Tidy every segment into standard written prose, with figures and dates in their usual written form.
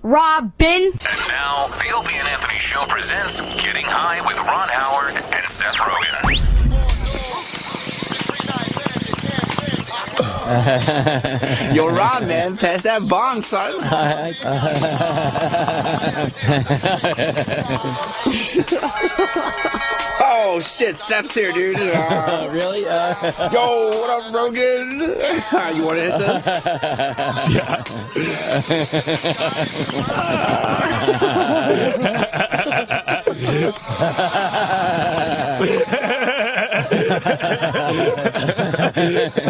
Robin. And now, the Opie and Anthony Show presents Getting High with Ron Howard and Seth Rogen. Yo, Ron, man, pass that bong, son. Oh, shit, Seth's here, dude. Really? Yo, what up, Rogan? You want to hit this? Yeah.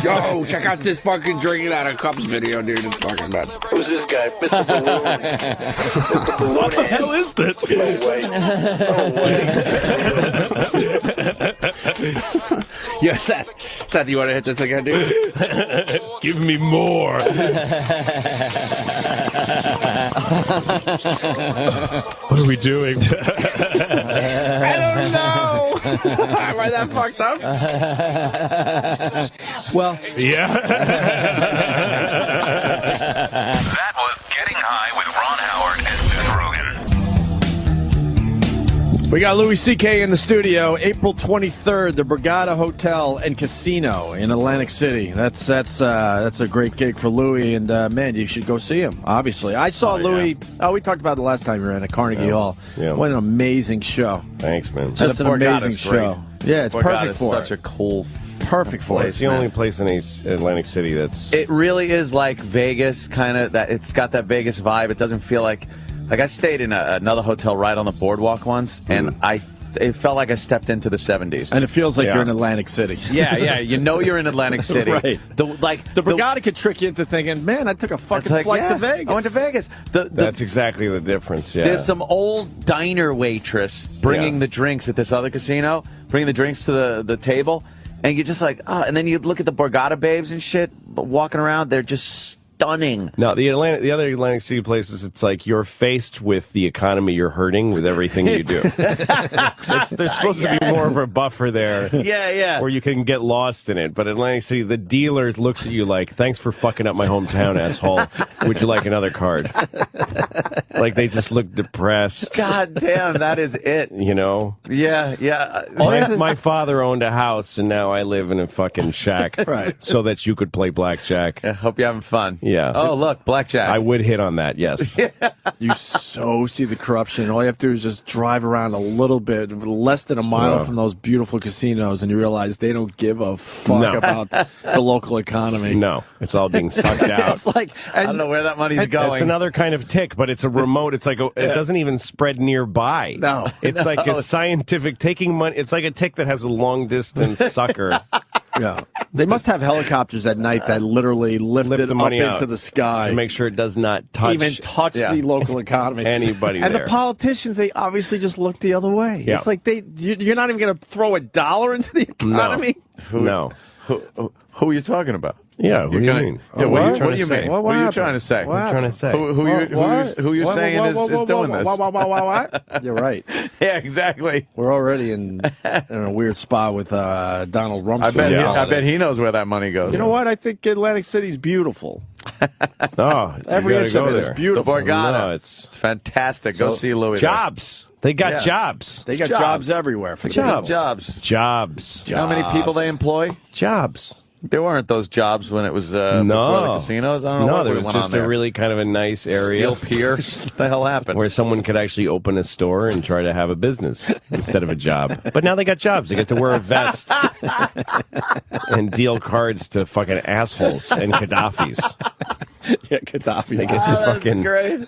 Yo, check out this fucking drinking out of cups video, dude. It's fucking nuts. Who's this guy? Mr. Balloon. Mr. Balloon. What the hell is this? Yo, Seth, you want to hit this again, dude? Give me more. What are we doing? I don't know. Am I that fucked up? Well, yeah. That was Getting High with Ron Howard and Seth Rogen. We got Louis C.K. in the studio. April 23rd, the Borgata Hotel and Casino in Atlantic City. That's a great gig for Louis, and man, you should go see him. Obviously, I saw Louis. Oh, we talked about it last time you were in at Carnegie Hall. Yeah. What an amazing show! Thanks, man. Just an amazing show. Yeah, it's perfect for such a cool. Perfect for It's the only place in Atlantic City that's. It really is like Vegas, kind of. That it's got that Vegas vibe. It doesn't feel like I stayed in another hotel right on the boardwalk once, and it felt like I stepped into the 70s. And it feels like you're in Atlantic City. Yeah, you know you're in Atlantic City. Right. The Borgata could trick you into thinking, man, I took a fucking flight to Vegas. I went to Vegas. That's exactly the difference, yeah. There's some old diner waitress bringing the drinks at this other casino, bringing the drinks to the table, and you're just like, and then you look at the Borgata babes and shit walking around, they're just stunning. No, the other Atlantic City places, it's like you're faced with the economy you're hurting with everything you do. There's supposed to be more of a buffer there. Yeah. Where you can get lost in it. But Atlantic City, the dealer looks at you like, thanks for fucking up my hometown, asshole. Would you like another card? Like they just look depressed. God damn, that is it. You know? Yeah. My father owned a house, and now I live in a fucking shack. Right. So that you could play blackjack. I hope you're having fun. Yeah. Oh, look, blackjack. I would hit on that, yes. You so see the corruption. All you have to do is just drive around a little bit, less than a mile from those beautiful casinos, and you realize they don't give a fuck about the local economy. No, it's all being sucked out. It's like, I don't know where that money's going. It's another kind of tick, but it's a remote. It's like it doesn't even spread nearby. No. It's like a scientific taking money. It's like a tick that has a long distance sucker. Yeah, they must have helicopters at night that literally lift it the money up into the sky to make sure it does not touch the local economy. Anybody and there. The politicians, they obviously just look the other way. Yeah. It's like you're not even going to throw $1 into the economy. No. Who are you talking about? Yeah, what do you mean? Yeah, what do you mean? What are you trying to say? What are you trying to say? Who you saying is doing this? What? You're right. Yeah, exactly. We're already in a weird spot with Donald Rumsfeld. I bet he knows where that money goes. You know what? I think Atlantic City's beautiful. Oh, every inch of it is beautiful. The Borgata. No, it's fantastic. Go see Louis. Jobs. They got jobs. They got jobs everywhere. For Jobs. How many people they employ? Jobs. There weren't those jobs when it was before the casinos. I don't know what there went was just on a really kind of a nice area. Steel Pier. What the hell happened? Where someone could actually open a store and try to have a business instead of a job. But now they got jobs. They get to wear a vest and deal cards to fucking assholes and Gaddafis. Yeah, Gaddafi. They get to fucking great.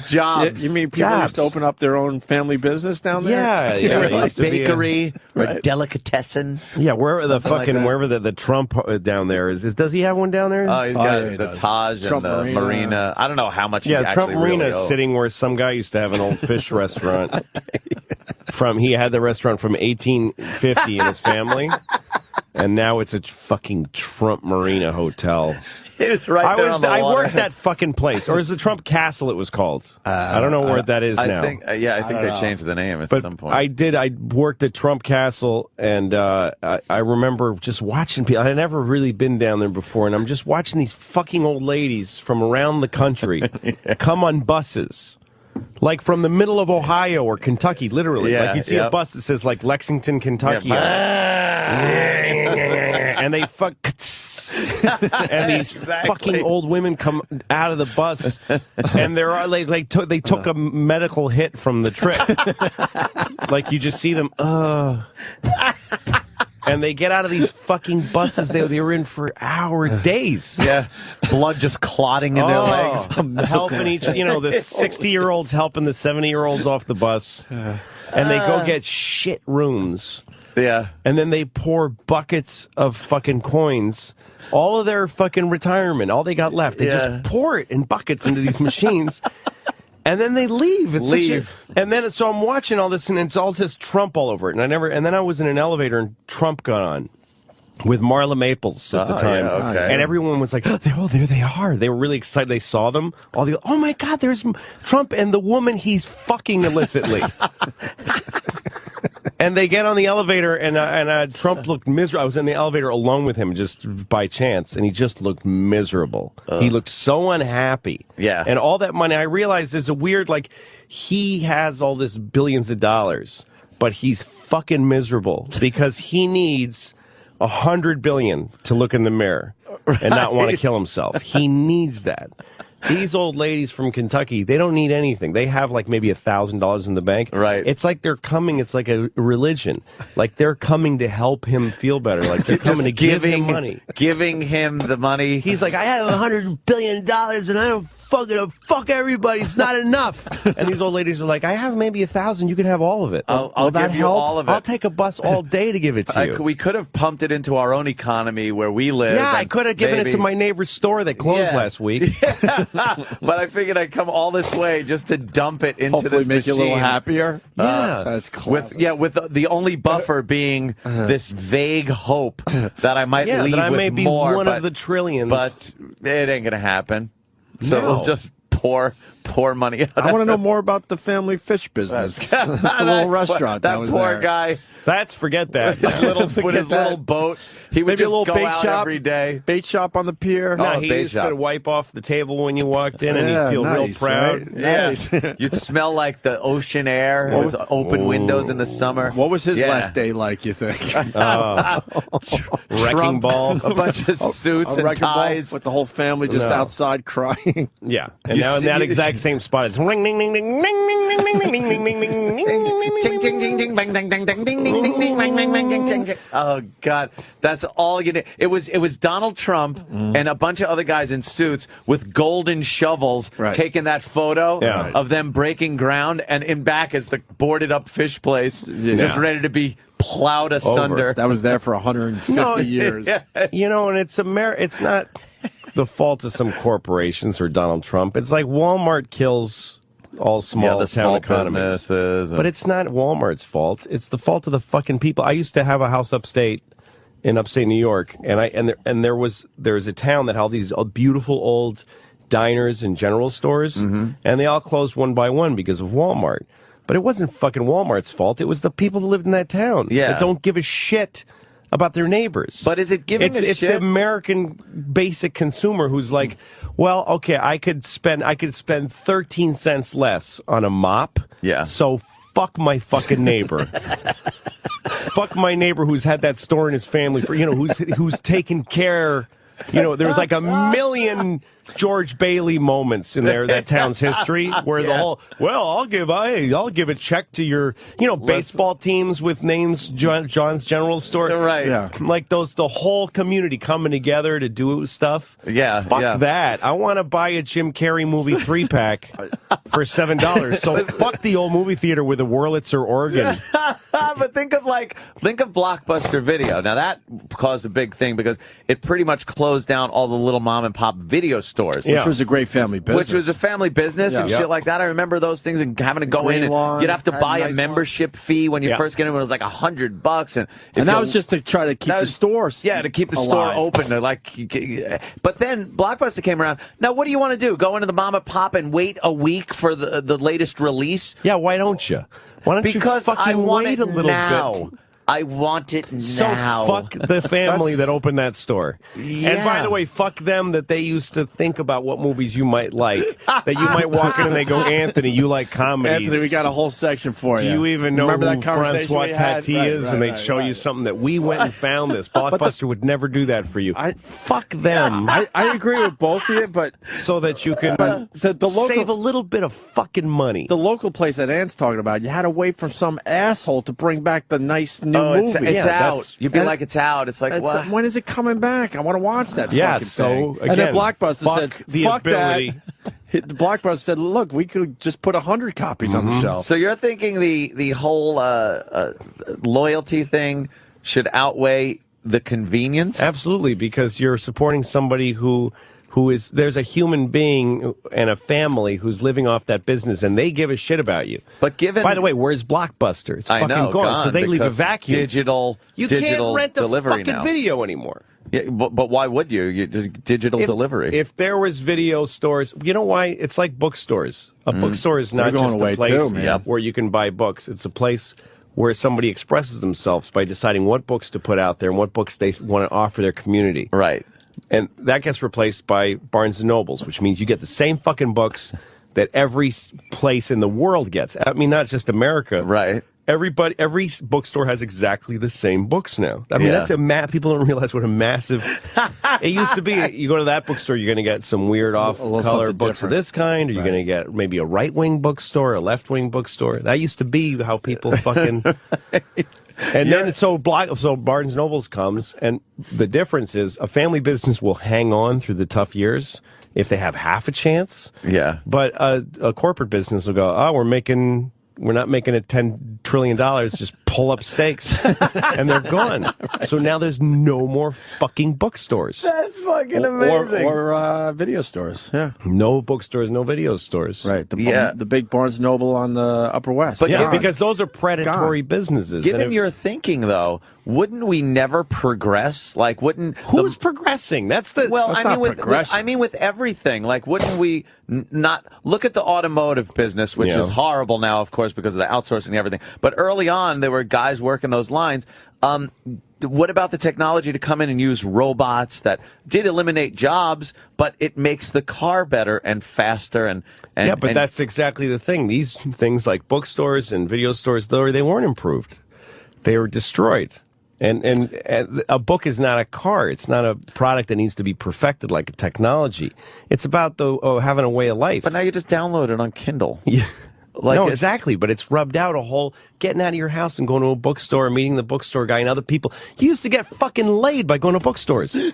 Jobs. You mean people used to open up their own family business down there? Yeah. Like bakery or delicatessen. Yeah, wherever the fucking wherever the Trump down there is. Does he have one down there? Oh, he's got the Taj Trump and the Marina. I don't know how much. Yeah, he Trump actually Marina really is sitting where some guy used to have an old fish restaurant. He had the restaurant from 1850 in his family, and now it's a fucking Trump Marina hotel. It's right there on the I water. worked that fucking place, or is the Trump Castle? It was called. I don't know where that is now. I think they changed the name at some point. I worked at Trump Castle, and I remember just watching people. I had never really been down there before, and I'm just watching these fucking old ladies from around the country come on buses. Like from the middle of Ohio or Kentucky, literally. Yeah, like you see a bus that says like Lexington, Kentucky. And they fuck. And these fucking old women come out of the bus, and they're they took a medical hit from the trip. Like you just see them, and they get out of these fucking buses they were in for hours, days. Yeah, blood just clotting in their legs. Helping the 60-year-olds helping the 70-year-olds off the bus, and they go get shit rooms. Yeah, and then they pour buckets of fucking coins. All of their fucking retirement, all they got left, they just pour it in buckets into these machines. And then they leave. And then so I'm watching all this, and it's all says Trump all over it. And then I was in an elevator, and Trump got on with Marla Maples at the time. Yeah, okay. And everyone was like, oh, there they are. They were really excited. They saw them. Oh my God, there's Trump and the woman he's fucking illicitly. And they get on the elevator, and Trump looked miserable. I was in the elevator alone with him just by chance, and he just looked miserable. He looked so unhappy. Yeah. And all that money, I realized there's a weird, like, he has all this billions of dollars, but he's fucking miserable because he needs $100 billion to look in the mirror and not want to kill himself. He needs that. These old ladies from Kentucky, they don't need anything. They have like maybe $1,000 in the bank. Right. It's like they're coming. It's like a religion. Like they're coming to help him feel better. Like they're coming to give him money. Giving him the money. He's like, I have $100 billion and I don't fuck everybody. It's not enough. And these old ladies are like, I have maybe 1,000. You can have all of it. I'll that give you help? all of it. I'll take a bus all day to give it to you. We could have pumped it into our own economy where we live. Yeah, I could have given it to my neighbor's store that closed last week. But I figured I'd come all this way just to dump it into Hopefully this make machine. you a little happier. Yeah. That's classic. With the only buffer being this vague hope that I might leave that I with may be more, one of the trillions. But it ain't gonna happen. So No. we'll just pour money out. I want to know more about the family fish business. The little restaurant that was poor there. guy. Forget that. With his little boat. He would Maybe just a little go bait out shop every day. Bait shop on the pier. No, Oh, he bait used shop. to wipe off the table when you walked in, and Yeah, he'd feel nice, real proud. right? Yeah. Nice. You'd smell like the ocean air. It was open windows in the summer. What was his Yeah. last day like, you think? Wrecking Trump, ball. a bunch of suits A and wrecking ball ties. with the whole family just No. outside crying. Yeah, and You now in see- that exact same spot, it's ring, ding, ding, ding, ding, ding, ding, ding, ding, ding, ding, ding, ding, ding. Oh God, that's all you need. It was Donald Trump and a bunch of other guys in suits with golden shovels taking that photo of them breaking ground, and in back is the boarded up fish place just ready to be plowed asunder. That was there for 150 years. You know, and it's not the fault of some corporations or Donald Trump. It's like Walmart kills all small the town small economies. businesses and- But it's not Walmart's fault. It's the fault of the fucking people. I used to have a house in upstate New York, and there's a town that had all these beautiful old diners and general stores, and they all closed one by one because of Walmart. But it wasn't fucking Walmart's fault. It was the people that lived in that town that don't give a shit about their neighbors. But is it giving a it's shit? the American basic consumer who's like, well, okay, I could spend 13 cents less on a mop. Yeah. So fuck my fucking neighbor. Fuck my neighbor who's had that store in his family for, who's taken care. There was like a million George Bailey moments in that town's history where the whole, I'll give a check to your, baseball teams with names, John's General Store. Right. Yeah. Like the whole community coming together to do stuff. Yeah. Fuck that. I want to buy a Jim Carrey movie 3-pack for $7. So fuck the old movie theater with a Wurlitzer organ. But think of Blockbuster Video. Now that caused a big thing because it pretty much closed down all the little mom and pop video stores. stores. Which was a great family business. Which was a family business and Yeah. shit like that. I remember those things and having to go Green in and lawn, you'd have to had buy nice a membership fee when you Yeah. first get in. It was like $100, And that was just to try to keep the store to keep the alive. store open. But then Blockbuster came around. Now, what do you want to do? Go into the mom and pop and wait a week for the latest release? Yeah, why don't you? Why don't Because you fucking I want wait it a little now. bit? I want it So now. fuck the family that opened that store. Yeah. And by the way, fuck them that they used to think about what movies you might like. That you might walk in and they go, Anthony, you like comedies. Anthony, we got a whole section for Do you. you even know Remember who that conversation Francois we had? Tati Right, is? right, And they'd right, show you right. something that we went and found this. Blockbuster would never do that for you. Fuck them. I agree with both of you, but so that you can the local, save a little bit of fucking money. The local place that Ant's talking about, you had to wait for some asshole to bring back the nice new It's movie. out. You'd be like, it's out. It's like, what? When is it coming back? I want to watch that. Yeah, fucking so, thing. And again, then Blockbuster fuck said, the "Fuck ability." that." The Blockbuster said, "Look, we could just put 100 copies on the shelf." So you're thinking the whole loyalty thing should outweigh the convenience? Absolutely, because you're supporting somebody who is, there's a human being and a family who's living off that business, and they give a shit about you. But given, by the way, where's Blockbuster? It's I fucking know, gone. So they leave a because vacuum. Digital You can't rent a delivery fucking now. video anymore. Yeah, but why would you? Digital delivery. If there was video stores, you know why? It's like bookstores. A bookstore is not They're going just away a place too, man. where you can buy books. It's a place where somebody expresses themselves by deciding what books to put out there and what books they want to offer their community. Right. And that gets replaced by Barnes & Nobles, which means you get the same fucking books that every place in the world gets. I mean, not just America. Right. Every bookstore has exactly the same books now. I mean, Yeah. that's people don't realize what a massive. It used to be. You go to that bookstore, you're going to get some weird off-color something books of different. this kind, or you're going to get maybe a right-wing bookstore, a left-wing bookstore. That used to be how people fucking. And then so Barnes & Nobles comes, and the difference is a family business will hang on through the tough years if they have half a chance. Yeah. But a corporate business will go, oh, we're not making it $10 trillion, just pull up stakes. And they're gone. So now there's no more fucking bookstores. That's fucking amazing. Or video stores. Yeah. No bookstores, no video stores. Right. The big Barnes Noble on the Upper West. But Yeah, because those are predatory businesses. Given And if- your thinking, though, wouldn't we never progress? Like, wouldn't who's progressing? That's the well, That's I mean, not progression. I mean, with everything. Like, wouldn't we not look at the automotive business, which Yeah. is horrible now, of course, because of the outsourcing and everything. But early on, there were guys working those lines. What about the technology to come in and use robots that did eliminate jobs, but it makes the car better and faster and yeah, but that's exactly the thing. These things like bookstores and video stores, they weren't improved. They were destroyed. And a book is not a car. It's not a product that needs to be perfected like a technology. It's about having a way of life. But now you just download it on Kindle. Yeah. Like no, it's- exactly. But it's rubbed out getting out of your house and going to a bookstore, meeting the bookstore guy and other people. You used to get fucking laid by going to bookstores. A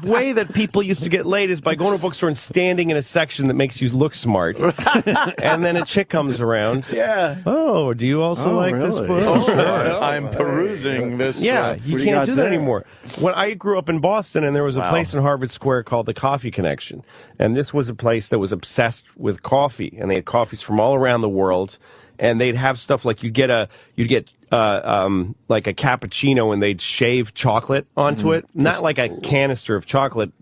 way that people used to get laid is by going to a bookstore and standing in a section that makes you look smart. And then a chick comes around. Yeah. Oh, do you also like this really? book? Oh, Sure. I'm perusing this. Yeah, you What do you can't got do that there? anymore. When I grew up in Boston, and there was a Wow. place in Harvard Square called the Coffee Connection, and this was a place that was obsessed with coffee, and they had coffees from all around the world, and they'd have stuff like you'd get like a cappuccino, and they'd shave chocolate onto it, not like a canister of chocolate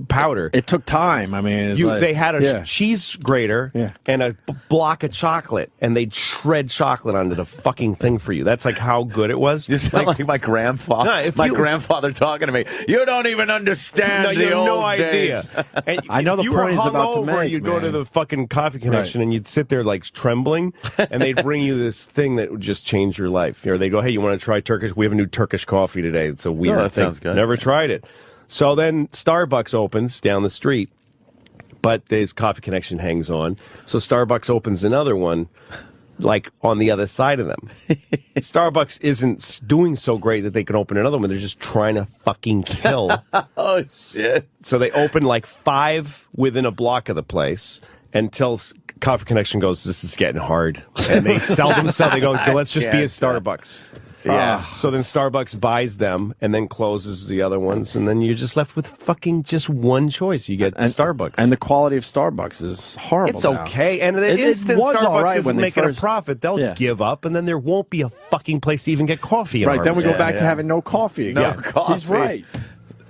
powder. It took time. I mean, it's like, They had a yeah. cheese grater Yeah. and a block of chocolate, and they'd shred chocolate onto the fucking thing for you. That's like how good it was. You sound like my grandfather. No, if my you- grandfather talking to me. You don't even understand No, the you have old no idea. days. And I know if the you point were he's about to hungover, make, you'd go to man. the fucking Coffee Connection and you'd sit there like trembling, and they'd bring you this thing that would just change your life. Or they go, "Hey, you want to try Turkish? We have a new Turkish coffee today. It's a weird that thing. sounds good. Never tried it." So then Starbucks opens down the street, but this Coffee Connection hangs on. So Starbucks opens another one, like on the other side of them. Starbucks isn't doing so great that they can open another one. They're just trying to fucking kill. Oh shit! So they open like 5 within a block of the place until Coffee Connection goes, "This is getting hard." And they sell themselves. They go, "Let's just be a Starbucks." Yeah. So then Starbucks buys them and then closes the other ones, and then you're just left with fucking just one choice. You get Starbucks. And the quality of Starbucks is horrible. It's now. okay. And the It instant was Starbucks all right isn't when they making first- a profit, they'll give up, and then there won't be a fucking place to even get coffee. In Right, then we go Harvard. back to having no coffee again. No coffee. He's right.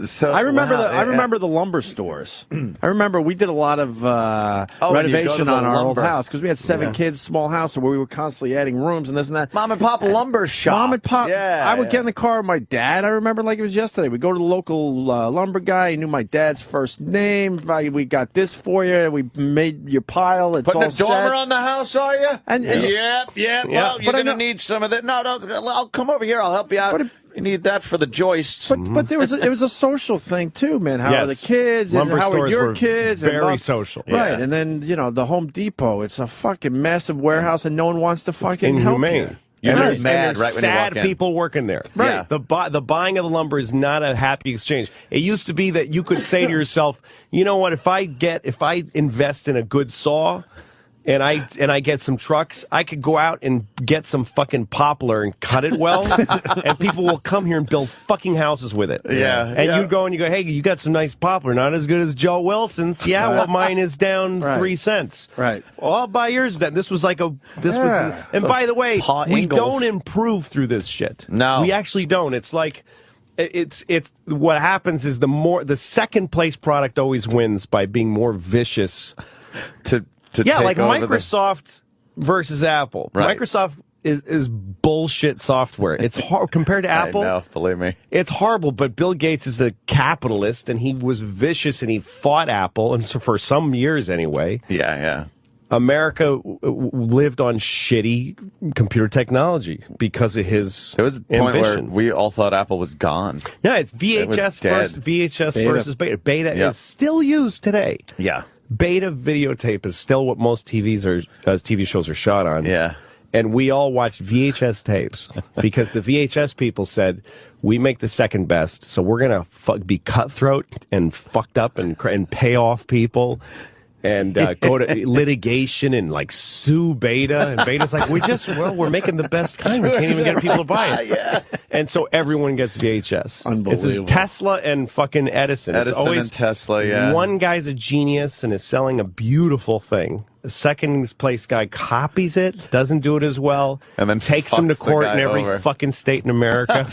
So I remember wow, I remember the lumber stores. I remember we did a lot of when you go to renovation the on our old lumber. house because we had 7 kids, small house, where we were constantly adding rooms and this and that. mom and pop lumber shops. Mom and pop. Yeah, I would get in the car with my dad. I remember like it was yesterday. We go to the local lumber guy. He knew my dad's first name. We got this for you. We made your pile. It's Putting all a dormer set. on the house, are you? And- Yep. Well, you're But I gonna know- need some of that. No, I'll come over here. I'll help you out. But you need that for the joists. But there was it was a social thing too, man. How are the Yes. kids and Lumber how are stores your were kids? and very blah- social. right? Yeah. And then the Home Depot. It's a fucking massive warehouse, and no one wants to fucking help Inhumane. you. You're And just there's- mad and there's right when you sad walk in. people working there. Right. Yeah. The buying of the lumber is not a happy exchange. It used to be that you could say to yourself, you know what, if I invest in a good saw and I get some trucks, I could go out and get some fucking poplar and cut it well, and people will come here and build fucking houses with it. Yeah. And you go and you go, hey, you got some nice poplar, not as good as Joe Wilson's. Yeah, well, mine is down 3 cents. Right. Well, I'll buy yours then. This was like and So by the way, Pa we Ingalls. don't improve through this shit. No. We actually don't. It's like it's what happens is the second place product always wins by being more vicious. to Yeah, take like over Microsoft versus Apple. Right. Microsoft is bullshit software. It's hard compared to Apple. I know, believe me. It's horrible, but Bill Gates is a capitalist, and he was vicious, and he fought Apple, and so for some years anyway. Yeah. America lived on shitty computer technology because of his There was a point ambition. where we all thought Apple was gone. Yeah, it's It was VHS dead. versus Beta. Beta Yeah. is still used today. Yeah. Beta videotape is still what most TV shows are shot on. Yeah. And we all watched VHS tapes because the VHS people said, we make the second best, so we're going to be cutthroat and fucked up and pay off people and go to litigation and like sue Beta. And Beta's like, we're making the best kind. We can't even get people to buy it. Yeah. And so everyone gets VHS. Unbelievable. It's Tesla and fucking Edison. It's Edison always and Tesla, yeah. One guy's a genius and is selling a beautiful thing. The second place guy copies it, doesn't do it as well, And then takes him to fucks the court in guy every over. fucking state in America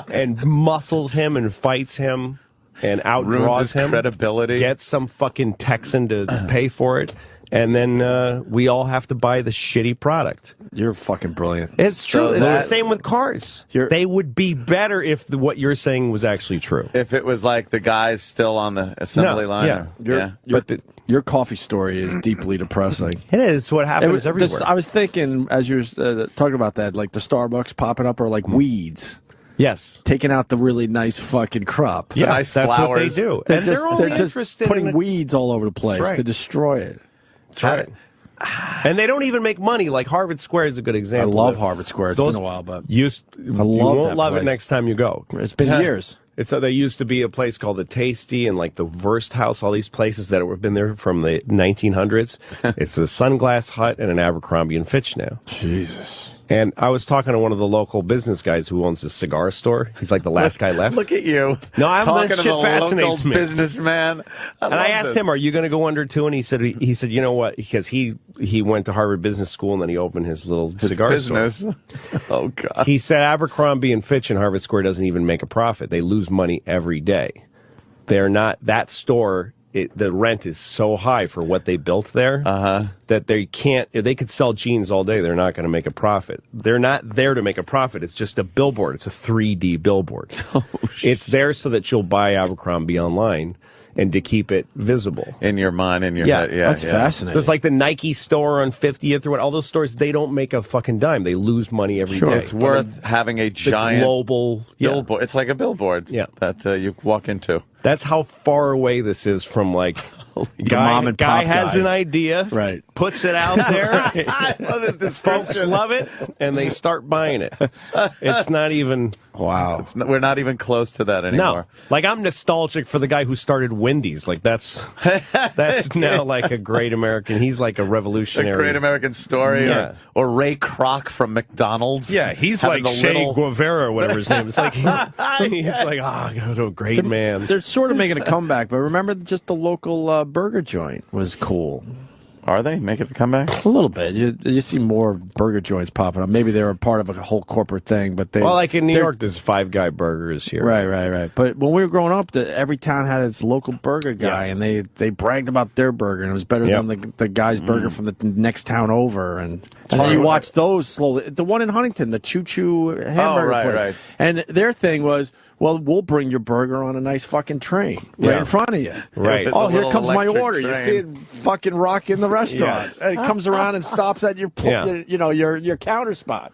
and muscles him and fights him and Ruins outdraws his him. credibility. Gets some fucking Texan to pay for it. And then we all have to buy the shitty product. You're fucking brilliant. It's true. It's the that- same with cars. They would be better if what you're saying was actually true. If it was like the guys still on the assembly line. yeah. But Your coffee story is deeply depressing. It is what happens everywhere. I was thinking as you were talking about that, like the Starbucks popping up are like weeds. Yes. Taking out the really nice fucking crop. Yeah, nice that's flowers. what they do. They're And just, they're only just interested putting in weeds all over the place That's right. to destroy it. That's right. And they don't even make money. Like Harvard Square is a good I example. love Harvard Square. It's been a while, but you love won't that love it place. next time you go. it's been years. There used to be a place called the Tasty and like the Verst House, all these places that have been there from the 1900s. It's a Sunglass Hut and an Abercrombie and Fitch now. Jesus. And I was talking to one of the local business guys who owns a cigar store. He's like the last guy left. look at you. No, I'm talking this to shit the fascinates local me. businessman. And I asked him, "Are you going to go under too?" And he said, you know what? Because he went to Harvard Business School and then he opened his little cigar business. store. Oh God. He said Abercrombie and Fitch and Harvard Square doesn't even make a profit. They lose money every day. They're not that store. The rent is so high for what they built there that they can't. If they could sell jeans all day, they're not going to make a profit. They're not there to make a profit. It's just a billboard. It's a 3D billboard. It's there so that you'll buy Abercrombie online and to keep it visible. In your mind, in your Yeah, head. Yeah, That's yeah. fascinating. There's like the Nike store on 50th or what. All those stores, they don't make a fucking dime. They lose money every day. Sure, It's worth having a the giant global billboard. It's like a billboard Yeah. that you walk into. That's how far away this is from like mom and guy pop has guy. an idea, Right. puts it out there. I love this folks love it, and they start buying it. It's not even. Wow. We're not even close to that anymore. No, like I'm nostalgic for the guy who started Wendy's. Like that's now like a great American. He's like a revolutionary. A great American story, Yeah. or Ray Kroc from McDonald's. Yeah, he's having like the Che little- Guevara or whatever his name is. Like he's like, oh, a great man. They're sort of making a comeback, but remember just the local burger joint was cool. Are they making a comeback? A little bit. You see more burger joints popping up. Maybe they were part of a whole corporate thing, but they. Well, like in New they're- York, there's Five Guy Burgers here. Right. But when we were growing up, every town had its local burger guy, and they bragged about their burger, and it was better Yep. than the guy's burger from the next town over. And then you watch those slowly. The one in Huntington, the Choo Choo hamburger right, place. right. And their thing was, well, we'll bring your burger on a nice fucking train right in front of you. Right. Oh, The here little comes my electric order. You train. see it fucking rocking the restaurant. Yes. And it comes around and stops at your, Yeah. your counter spot.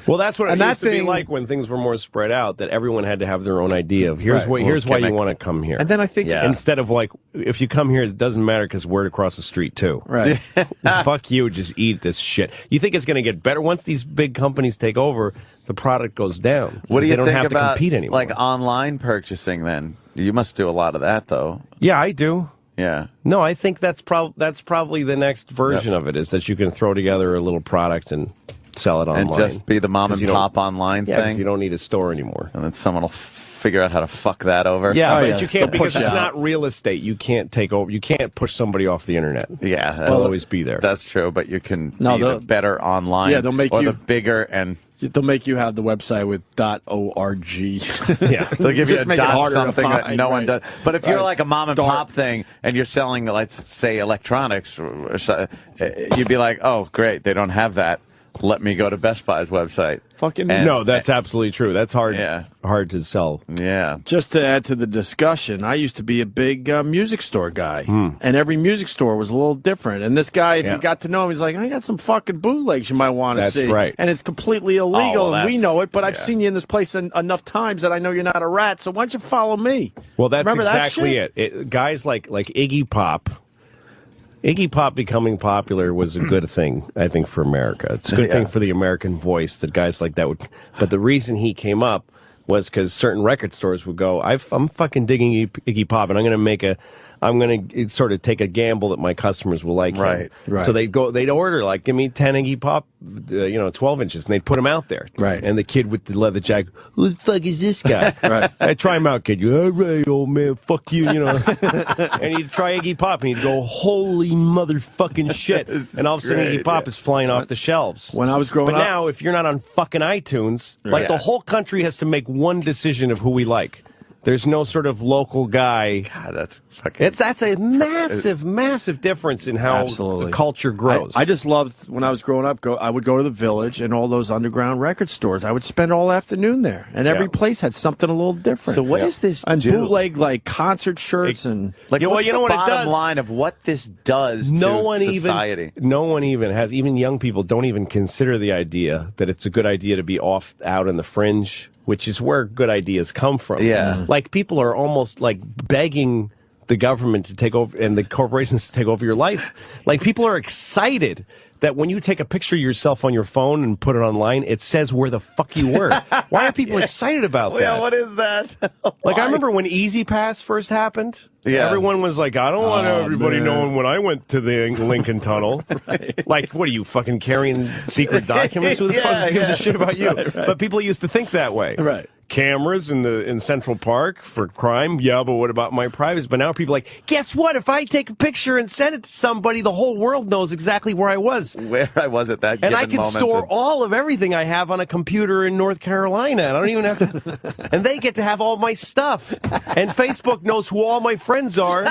Well, that's what it And that used to be thing- like when things were more spread out. That everyone had to have their own idea of here's Right. here's why you gimmick. want to come here. And then I think Yeah. Instead of like, if you come here, it doesn't matter because we're across the street too. Right. Fuck you, just eat this shit. You think it's going to get better once these big companies take over? The product goes down. What do you they don't think have about to compete anymore? like online purchasing? Then you must do a lot of that, though. Yeah, I do. Yeah. No, I think that's probably the next version of it is that you can throw together a little product and sell it online And just be the mom 'Cause and you don't- pop online Yeah, 'cause thing. you don't need a store anymore. And then someone will figure out how to fuck that over. Yeah, Oh, but yeah. you can't They'll push because it's you out. not real estate. You can't take over. You can't push somebody off the internet. Yeah. They'll always be there. That's true, but you can No, be the they'll- better online. Yeah, they'll make or you- the bigger and They'll make you have the website with .org. Yeah. they'll give you Just a make it dot harder to something that find, no one right. does. But if you're Right. like a mom and pop thing and you're selling, let's say, electronics, or so, you'd be like, oh, great, they don't have that. Let me go to Best Buy's website. Fucking And- No, that's absolutely true. That's hard. Yeah. Hard to sell. Yeah. Just to add to the discussion, I used to be a big music store guy, and every music store was a little different. And this guy, if Yeah. you got to know him, he's like, I got some fucking bootlegs you might want to That's see. right. And it's completely illegal, Oh, well, and we that's- know it, but I've yeah. seen you in this place enough times that I know you're not a rat, so why don't you follow me? Well, that's Remember that exactly shit? Guys like Iggy Pop. Iggy Pop becoming popular was a good thing, I think, for America. It's a good thing for the American voice that guys like that would. But the reason he came up was because certain record stores would go, I'm fucking digging Iggy Pop, and I'm going to sort of take a gamble that my customers will like him. Right. So they'd order, like, give me 10 Iggy Pop, 12 inches, and they'd put them out there. Right. And the kid with the leather jacket, who the fuck is this guy? Right. Hey, try him out, kid. You, all right, old man, fuck you, And he'd try Iggy Pop, and he'd go, holy motherfucking shit. And all of a sudden, great, Iggy Pop is flying off the shelves. When I was growing But up- now, if you're not on fucking iTunes, like the whole country has to make one decision of who we like. There's no sort of local guy. God, that's fucking. That's a massive difference in how Absolutely. the culture grows. I just loved when I was growing up. I would go to the Village and all those underground record stores. I would spend all afternoon there, and every Yeah. place had something a little different. So what does this and do? bootleg like concert shirts and Like, Yeah, well, what's you know the what it bottom does? line of what this does no to one society? even young people don't even consider the idea that it's a good idea to be out in the fringe, which is where good ideas come from. Yeah. Like people are almost like begging the government to take over and the corporations to take over your life. Like people are excited that when you take a picture of yourself on your phone and put it online, it says where the fuck you were. Why are people excited about that? Yeah, what is that? Like, I remember when Easy Pass first happened. Yeah. Everyone was like, I don't want everybody man. knowing when I went to the Lincoln Tunnel. Like, what are you, fucking carrying secret documents? Who the fuck gives a shit about you? But people used to think that way. Right. Cameras in Central Park for crime? Yeah, but what about my privacy? But now people are like, guess what? If I take a picture and send it to somebody, the whole world knows exactly where I was. Where I was at that And I given can moment. store all of everything I have on a computer in North Carolina. And I don't even have to. And they get to have all my stuff. And Facebook knows who all my friends are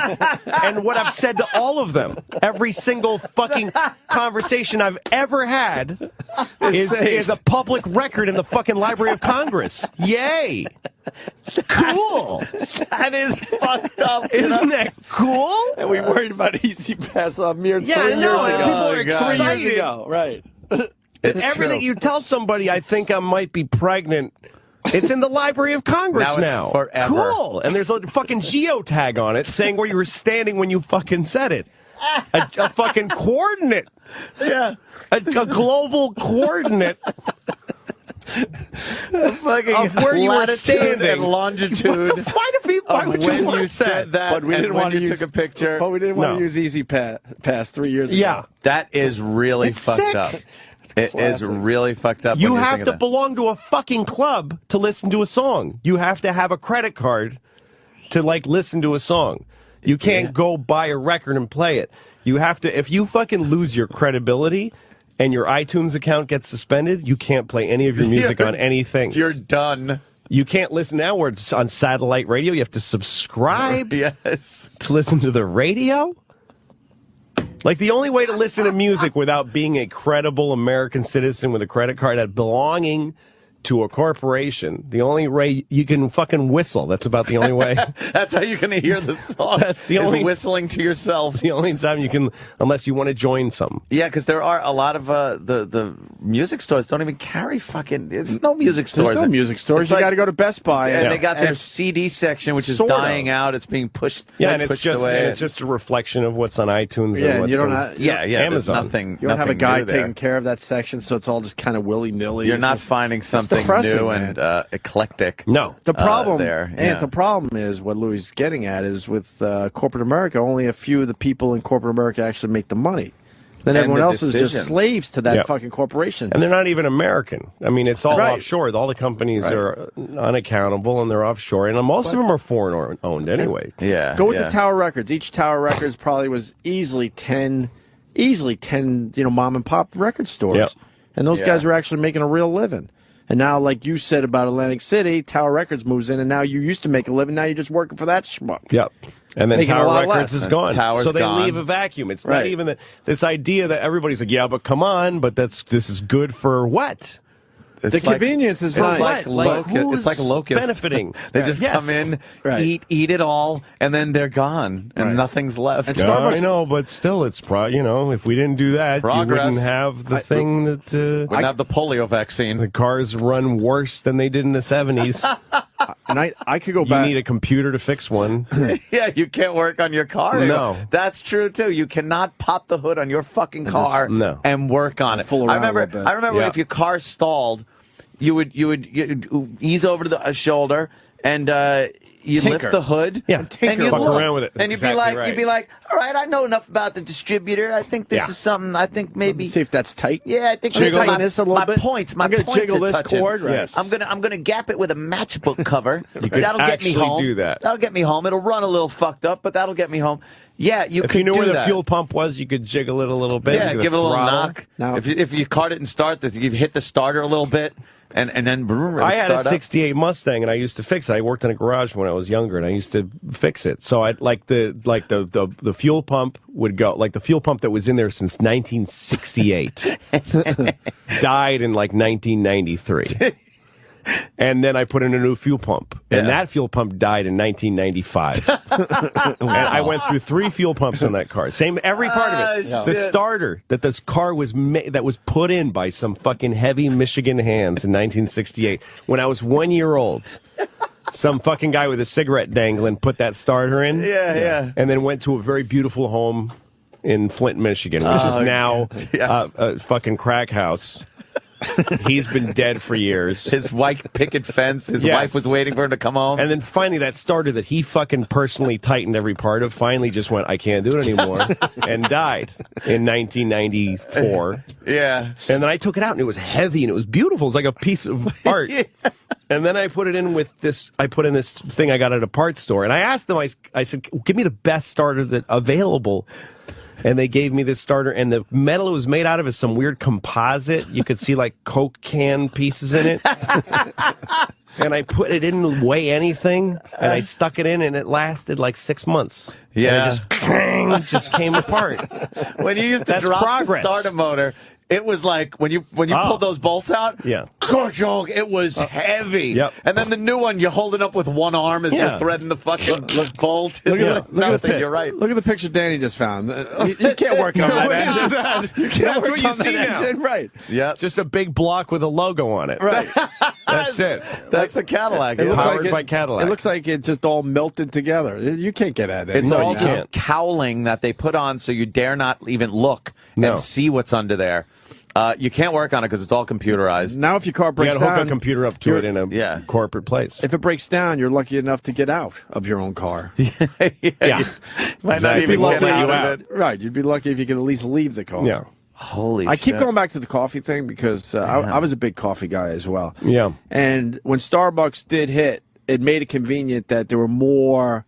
and what I've said to all of them. Every single fucking conversation I've ever had is a public record in the fucking Library of Congress. Yay! Cool. That is fucked up. Isn't that cool? And we worried about Easy Pass a mere 3 Yeah, I years know. ago. And people are 3 excited. years ago, right? Everything you tell somebody, I think I might be pregnant. It's in the Library of Congress Now it's forever. Cool. And there's a fucking geotag on it saying where you were standing when you fucking said it. A fucking coordinate. Yeah. A global coordinate. Fucking Of where you were latitude standing. and longitude. Why do people? Why would when you want you said that, But we and didn't when want to you use took a picture. But we didn't want No. to use Easy Pass 3 years ago. Yeah. That is really It's fucked sick. up. It is classic. really fucked up. You when have think to of that. belong to a fucking club to listen to a song. You have to have a credit card to like listen to a song. You can't go buy a record and play it. You have to, if you fucking lose your credibility and your iTunes account gets suspended, you can't play any of your music on anything. You're done. You can't listen now where it's on satellite radio. You have to subscribe Yes. to listen to the radio. Like the only way to listen to music without being a credible American citizen with a credit card at belonging to a corporation, the only way you can fucking whistle. That's about the only way. That's how you're going to hear the song. That's the is only- whistling to yourself. The only time you can, unless you want to join some. Yeah, because there are a lot of the music stores don't even carry fucking. There's no music stores. There's no music stores. It's You like- got to go to Best Buy. And And they got their it's- CD section, which is Sort of. dying out. It's being pushed. Yeah, and it's pushed just away. and it's just a reflection of what's on iTunes. Yeah, and and what's you don't on have- yeah. There's Amazon. nothing. You don't have a nothing guy new there. taking care of that section, so it's all just kind of willy-nilly. You're It's not just- finding it's something depressing, new man. and eclectic. No. The problem, there, and yeah. the problem is what Louis is getting at is with corporate America, only a few of the people in corporate America actually make the money. Then And everyone the else is decision. just slaves to that Yep. fucking corporation. And they're not even American. I mean, it's all Right. offshore. All the companies Right. are unaccountable and they're offshore. And most of them are foreign owned anyway. Yeah. Go with yeah. the Tower Records. Each Tower Records probably was easily 10, mom and pop record stores. Yep. And those Yeah. guys were actually making a real living. And now, like you said about Atlantic City, Tower Records moves in, and now you used to make a living. Now you're just working for that schmuck. Yep. And then Making a Tower lot Records less. is gone. Tower's so they gone. leave a vacuum. It's not Right. even this idea that everybody's like, yeah, but come on, but this is good for what? The It's like- convenience is It's nice. like, Like, it's like who's locusts. benefiting? They just Yes. come in, Right. eat it all, and then they're gone, and Right. nothing's left. And Yeah, Starbucks- I know, but still, it's if we didn't do that, Progress. you wouldn't have the thing that Wouldn't have the polio vaccine. the cars run worse than they did in the 70s. And I could go You back. need a computer to fix one. Yeah, you can't work on your car. No. That's true too. You cannot pop the hood on your fucking car no. and work on it. Fool around I remember. a little bit. I remember Yeah. if your car stalled, you would ease over to the shoulder and you Tinker. lift the hood. Yeah, and tinker. you Fuck look, around with it. And That's you'd be exactly like, right. all right, I know enough about the distributor. I think this Yeah. is something. I think maybe. See if that's tight. Yeah, I think I'm gonna maybe tighten this a little my bit. points. My I'm gonna points jiggle are this touching. cord, right. Yes. I'm gonna gap it with a matchbook cover. You could That'll get me actually home. do that. That'll get me home. It'll run a little fucked up, but that'll get me home. Yeah, you If could you knew do where the that. fuel pump was, you could jiggle it a little bit. Yeah, You could give it a little throttle. knock. Now- If you cart it and start this, you hit the starter a little bit, and then brrr, I had start a up. '68 Mustang, and I used to fix it. I worked in a garage when I was younger, and I used to fix it. So I like the fuel pump would go like the fuel pump that was in there since 1968 died in like 1993. And then I put in a new fuel pump, and Yeah. that fuel pump died in 1995. And I went through 3 fuel pumps on that car. Same every part of it. Ah, The shit. starter that this car was that was put in by some fucking heavy Michigan hands in 1968 when I was 1 year old. Some fucking guy with a cigarette dangling put that starter in. Yeah. And then went to a very beautiful home in Flint, Michigan, which is now yes. a fucking crack house. He's been dead for years. His white picket fence. His Yes. wife was waiting for him to come home. And then finally, that starter that he fucking personally tightened every part of finally just went, I can't do it anymore, and died in 1994. yeah. And then I took it out, and it was heavy, and it was beautiful. It was like a piece of art. And then I put it in with this. I put in this thing I got at a parts store, and I asked them. I said, "Give me the best starter that available." And they gave me this starter, and the metal it was made out of is some weird composite. You could see like Coke can pieces in it. And I put it didn't weigh anything, and I stuck it in, and it lasted like 6 months. Yeah. And it just came apart. When you used to That's drop progress. the starter motor, it was like when you pulled those bolts out. Yeah. It was heavy. Yep. And then the new one, you hold it up with one arm as you're threading the fucking bolt. You're right. Look at the picture Danny just found. You can't work on that engine. You can't That's work what you on that see now. engine. Right. Yeah. Just a big block with a logo on it. Right. That's it. That's a Cadillac. It looks Powered like by Cadillac. It looks like it just all melted together. You can't get at it. It's No, all you just can't. cowling that they put on so you dare not even look No. and see what's under there. You can't work on it because it's all computerized. Now, if your car You breaks got to hook down, a computer up to it in a corporate place. if it breaks down, you're lucky enough to get out of your own car. Yeah. Might not Exactly. even Lucky get you out of it. Right. You'd be lucky if you could at least leave the car. Yeah. Holy I keep shit. going back to the coffee thing because I was a big coffee guy as well. Yeah. And when Starbucks did hit, it made it convenient that there were more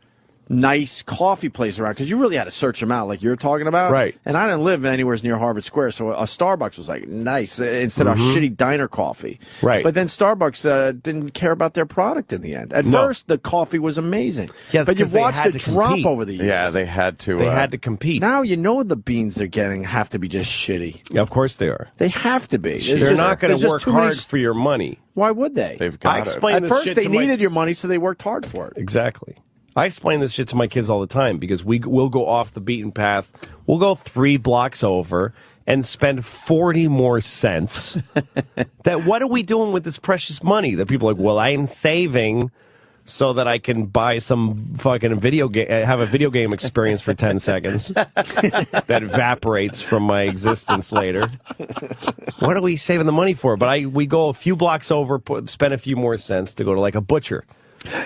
nice coffee places around because you really had to search them out like you're talking about. Right. And I didn't live anywhere near Harvard Square, so a Starbucks was like nice instead of shitty diner coffee. Right. But then Starbucks didn't care about their product in the end. At first, the coffee was amazing. Yeah, it's but you've 'cause they watched had it to drop compete. over the years. Yeah, they had to. They had to compete. Now you know the beans they're getting have to be just shitty. Yeah, of course they are. They have to be. There's They're just- not going there's to just work too many- hard for your money. Why would they? They've got I it. explain At this first, shit they to my- needed your money, so they worked hard for it. Exactly. I explain this shit to my kids all the time because we'll go off the beaten path. We'll go 3 blocks over and spend 40 more cents. That what are we doing with this precious money? That people are like, well, I'm saving so that I can buy some fucking video game, have a video game experience for 10 seconds that evaporates from my existence later. What are we saving the money for? But we go a few blocks over, spend a few more cents to go to like a butcher.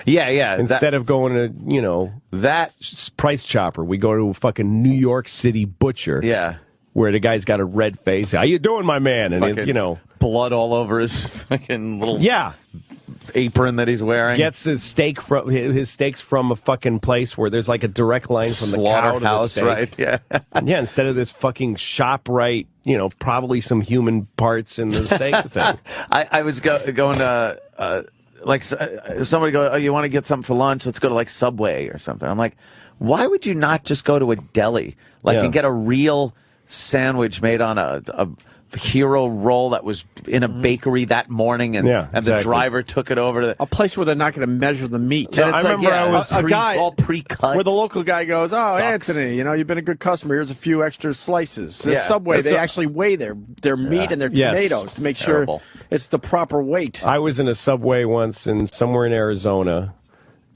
Yeah. Instead of going to, that Price Chopper, we go to a fucking New York City butcher. Yeah. Where the guy's got a red face. How you doing, my man? And, Fucking blood all over his fucking little apron that he's wearing. Gets his steaks from a fucking place where there's like a direct line from the cow to the slaughterhouse, steak. right? Yeah. Yeah, instead of this fucking ShopRite, probably some human parts in the steak thing. I was going to somebody go, oh, you want to get something for lunch? Let's go to like Subway or something. I'm like, why would you not just go to a deli and get a real sandwich made on a hero roll that was in a bakery that morning and the driver took it over to a place where they're not going to measure the meat. And it's a guy all pre-cut. where the local guy goes, oh, Sucks. Anthony, you've been a good customer. Here's a few extra slices. The Yeah. Subway, That's they actually weigh their meat and their tomatoes to make Terrible. sure it's the proper weight. I was in a Subway once somewhere in Arizona.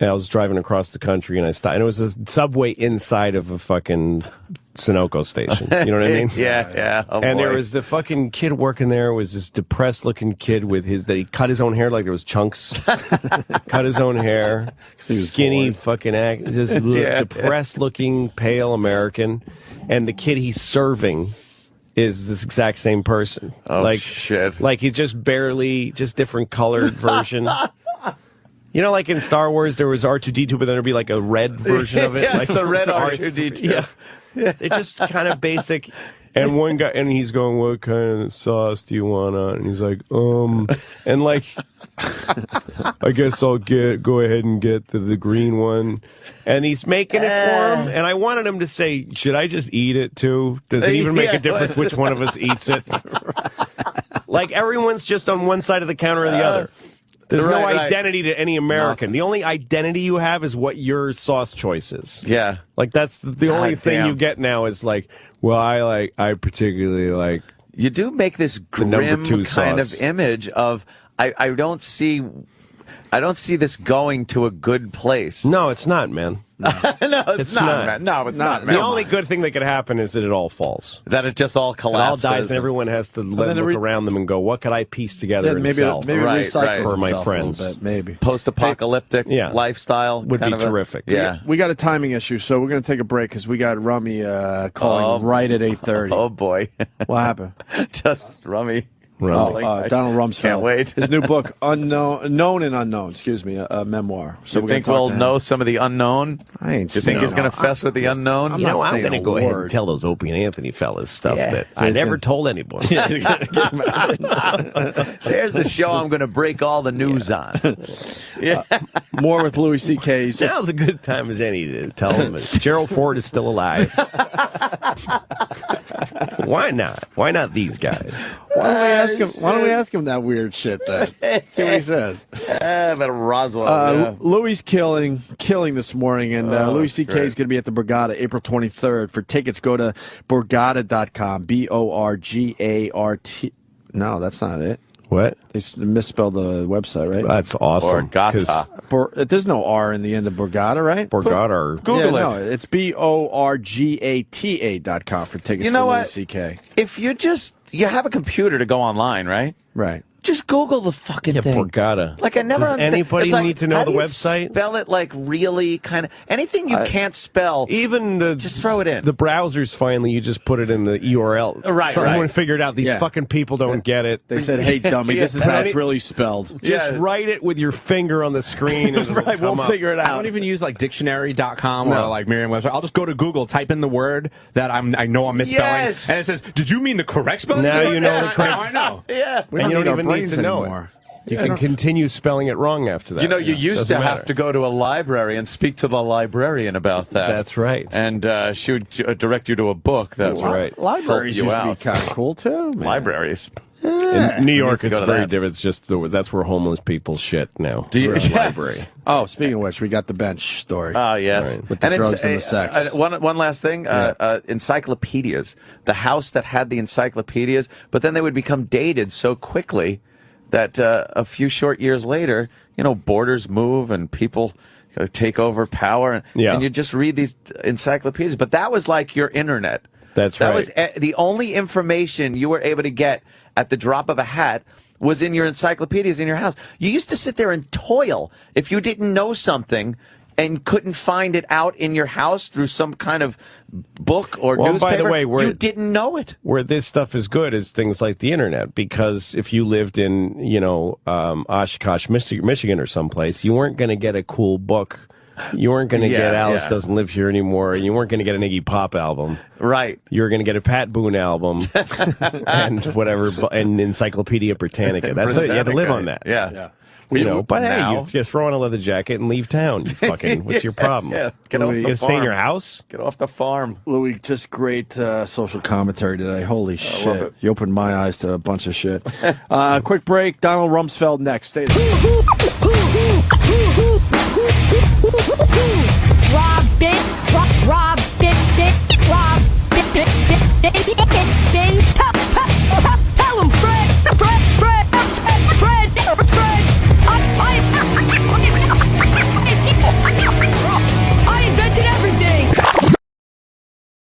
And I was driving across the country, and I stopped. And it was a Subway inside of a fucking Sunoco station. You know what I mean? Yeah. Oh, And there boy. was the fucking kid working there. Was this depressed-looking kid that he cut his own hair like there was chunks. Cut his own hair, skinny fucking just depressed-looking, pale American. And the kid he's serving is this exact same person. Oh, shit. Like he's just different colored version. Like in Star Wars, there was R2-D2, but then there'd be like a red version of it. Yes, like the red R2-D2. Yeah. It's just kind of basic. And one guy, and he's going, what kind of sauce do you want on? And he's like, and like, I guess I'll go ahead and get the green one. And he's making it for him. And I wanted him to say, should I just eat it too? Does it even make a difference which one of us eats it? Like everyone's just on one side of the counter or the other. There's no identity to any American. The only identity you have is what your sauce choice is. Yeah. Like that's the only thing damn. you get now is like, well, I particularly like. You do make this number grim 2 kind sauce. of image of I don't see this going to a good place. No, it's not, man. No, it's not, man. No, it's not, man. The only good thing that could happen is that it all falls. That it just all It all collapses. dies, and everyone has to look around them and go, "What could I piece together and maybe sell Right, recycle right. for my itself a little friends?" bit, maybe. Post-apocalyptic Yeah. lifestyle Would kind be of a- terrific. Yeah. We got a timing issue, so we're going to take a break because we got Rummy calling right at 8:30. Oh boy. What happened? Just Rummy. Donald Rumsfeld. Can't wait. His new book, Known and Unknown. Excuse me, a memoir. So You we're going think to talk we'll to him. know some of the unknown? I ain't You think saying he's going to fess with the unknown? I'm not I'm saying going to a go ahead word. and tell those Opie and Anthony fellas stuff Yeah. that I He's never gonna- told anyone. There's the show I'm going to break all the news on. Yeah. More with Louis C.K. He's just Now's a good time as any to tell them that Gerald Ford is still alive. Why not? Why not these guys? Why don't we ask him? Why don't we ask him that weird shit then? See what he says. But Roswell. Louis killing this morning, and Louis C.K. is going to be at the Borgata April 23rd. For tickets, go to Borgata.com. BORGART. No, that's not it. What? They misspelled the website, right? That's awesome. Borgata. There's no R in the end of Borgata, right? Borgata. Google it. No, it's BORGATA.com for tickets. You know for what? Louis CK. If you have a computer to go online, right? Right. Just Google the fucking thing. Borgata. Like I never Does understand. anybody It's like, need to know how the do you website? Spell it like really kind of anything you can't spell. Even just throw it in. The browsers finally, you just put it in the URL. Right, Someone right. figured out these fucking people don't get it. They said, "Hey, dummy, this is how it's really spelled." Just write it with your finger on the screen. And Right, we'll figure it I out. don't even use like dictionary.com or like Merriam-Webster. I'll just go to Google, type in the word that I know I'm misspelling, Yes. and it says, "Did you mean the correct spelling?" Now you know the Now correct. I know. Yeah. We And you need don't our even need brains to know anymore. You can continue spelling it wrong after that. You know, you used Doesn't to have matter. to go to a library and speak to the librarian about that. That's right. And she would direct you to a book that would right. Libraries help you used to be out. kind of cool too. Man. Libraries. In New York, to it's go to very that. different. It's just that's where homeless people shit now. you- We're in a Yes. library. Oh, speaking of which, we got the bench story. Oh, yes. Right. With the And it's, drugs and the sex. one last thing. Encyclopedias. The house that had the encyclopedias, but then they would become dated so quickly that a few short years later, borders move and people take over power. And you just read these encyclopedias. But that was like your internet. That was the only information you were able to get at the drop of a hat was in your encyclopedias in your house. You used to sit there and toil if you didn't know something and couldn't find it out in your house through some kind of book or newspaper. By the way, you didn't know it. Where this stuff is good is things like the internet, because if you lived in, Oshkosh, Michigan or someplace, you weren't going to get a cool book. You weren't going to get Alice Doesn't Live Here Anymore. You weren't going to get an Iggy Pop album. Right. You were going to get a Pat Boone album and whatever, and Encyclopedia Britannica. That's it. You had to live on that. Yeah. But now- hey, you just throw on a leather jacket and leave town. You fucking, what's your problem? Yeah. Get off You the gonna stay in your farm. house? Get off the farm. Louis, just great social commentary today. Holy shit. You opened my eyes to a bunch of shit. Quick break. Donald Rumsfeld next. Stay there.